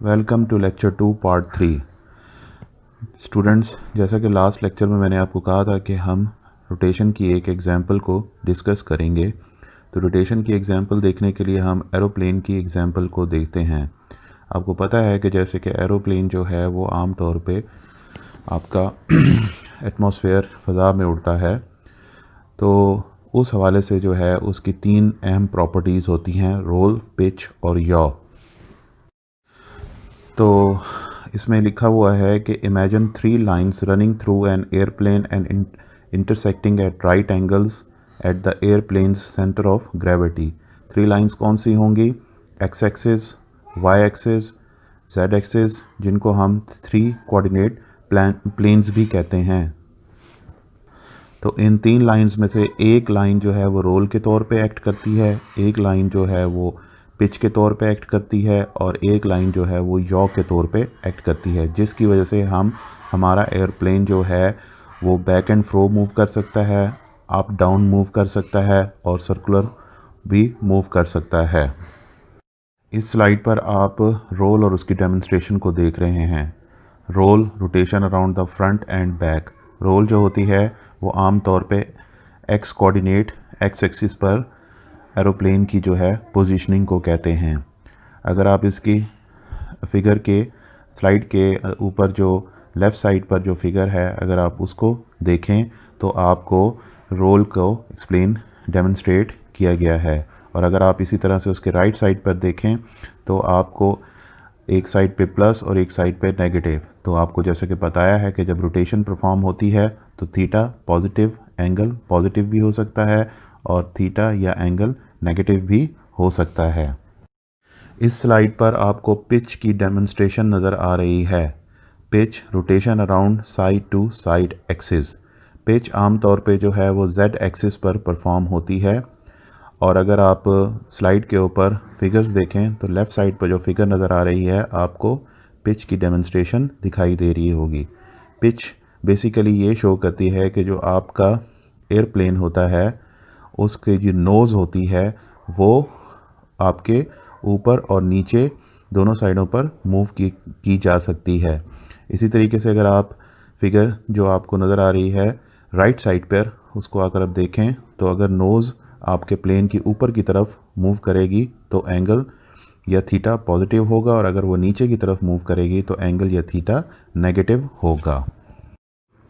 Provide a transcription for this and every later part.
Welcome to lecture 2 part 3। Students, जैसा कि last lecture में मैंने आपको कहा था कि हम रोटेशन की एक एग्जांपल को डिस्कस करेंगे। तो रोटेशन की एग्जांपल देखने के लिए हम एरोप्लेन की एग्जांपल को देखते हैं। आपको पता है कि जैसे कि एरोप्लेन जो है वो आम तौर पे आपका एटमॉस्फेयर फ़ज़ा में उड़ता है, तो उस हवाले से जो है उसकी 3 अहम प्रॉपर्टीज़ होती हैं, रोल, पिच और यॉ। तो इसमें लिखा हुआ है कि imagine 3 lines running through an airplane and intersecting at right angles at the airplane's centre of gravity. 3 lines कौन सी होंगी? X axis, Y axis, Z axis, जिनको हम 3 कोऑर्डिनेट प्लेन्स भी कहते हैं। तो इन 3 लाइन्स में से एक लाइन जो है वो रोल के तौर पे एक्ट करती है, एक लाइन जो है वो पिच के तौर पे एक्ट करती है और एक लाइन जो है वो यॉ के तौर पे एक्ट करती है, जिसकी वजह से हमारा एयरप्लेन जो है वो बैक एंड फ्रो मूव कर सकता है, अप डाउन मूव कर सकता है और सर्कुलर भी मूव कर सकता है। इस स्लाइड पर आप रोल और उसकी डेमोन्स्ट्रेशन को देख रहे हैं। Roll, rotation around the front and back. Roll जो होती है वो आम तौर पे एक्स कोऑर्डिनेट, एक्स एक्सिस पर एरोप्लेन की जो है पोजीशनिंग को कहते हैं। अगर आप इसकी फिगर के स्लाइड के ऊपर जो लेफ़्ट साइड पर जो फिगर है, अगर आप उसको देखें तो आपको रोल को एक्सप्लेन डेमोन्स्ट्रेट किया गया है। और अगर आप इसी तरह से उसके राइट साइड पर देखें तो आपको एक साइड पे प्लस और एक साइड पे नेगेटिव। तो आपको जैसे कि बताया है कि जब रोटेशन परफॉर्म होती है तो थीटा पॉजिटिव एंगल पॉजिटिव भी हो सकता है और थीटा या एंगल नेगेटिव भी हो सकता है। इस स्लाइड पर आपको पिच की डेमोन्स्ट्रेशन नज़र आ रही है। Pitch, rotation around side to side axis. Pitch आमतौर पे जो है वो जेड एक्सिस पर परफॉर्म होती है। और अगर आप स्लाइड के ऊपर फिगर्स देखें तो लेफ़्ट साइड पर जो फिगर नज़र आ रही है आपको पिच की डेमोन्स्ट्रेशन दिखाई दे रही होगी। पिच बेसिकली ये शो करती है कि जो आपका एयरप्लेन होता है उसकी जो नोज़ होती है वो आपके ऊपर और नीचे दोनों साइडों पर मूव की जा सकती है। इसी तरीके से अगर आप फिगर जो आपको नज़र आ रही है राइट साइड पर उसको आकर आप देखें तो अगर नोज़ आपके प्लेन की ऊपर की तरफ मूव करेगी तो एंगल या थीटा पॉजिटिव होगा और अगर वो नीचे की तरफ मूव करेगी तो एंगल या थीटा नेगेटिव होगा।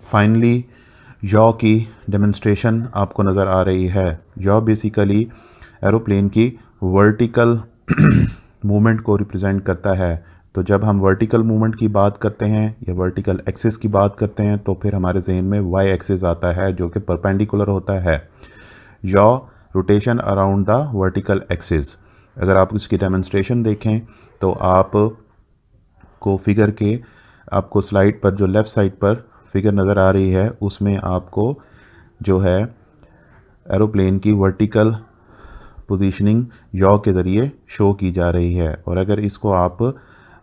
फाइनली यॉ की डेमोन्स्ट्रेशन आपको नज़र आ रही है। यॉ बेसिकली एरोप्लेन की वर्टिकल मूवमेंट को रिप्रेजेंट करता है। तो जब हम वर्टिकल मूवमेंट की बात करते हैं या वर्टिकल एक्सिस की बात करते हैं तो फिर हमारे जहन में वाई एक्सिस आता है जो कि परपेंडिकुलर होता है। Yaw, rotation around the vertical axis. अगर आप इसकी डेमोन्स्ट्रेशन देखें तो आपको फिगर के आपको स्लाइड पर जो लेफ़्ट साइड पर फिगर नज़र आ रही है उसमें आपको जो है एरोप्लेन की वर्टिकल पोजीशनिंग यॉ के ज़रिए शो की जा रही है। और अगर इसको आप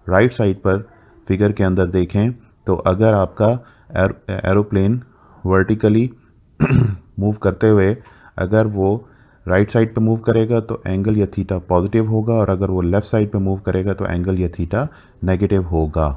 राइट साइड पर फिगर के अंदर देखें तो अगर आपका एरोप्लेन वर्टिकली मूव करते हुए अगर वो राइट साइड पे मूव करेगा तो एंगल या थीटा पॉजिटिव होगा और अगर वो लेफ़्ट साइड पे मूव करेगा तो एंगल या थीटा नेगेटिव होगा।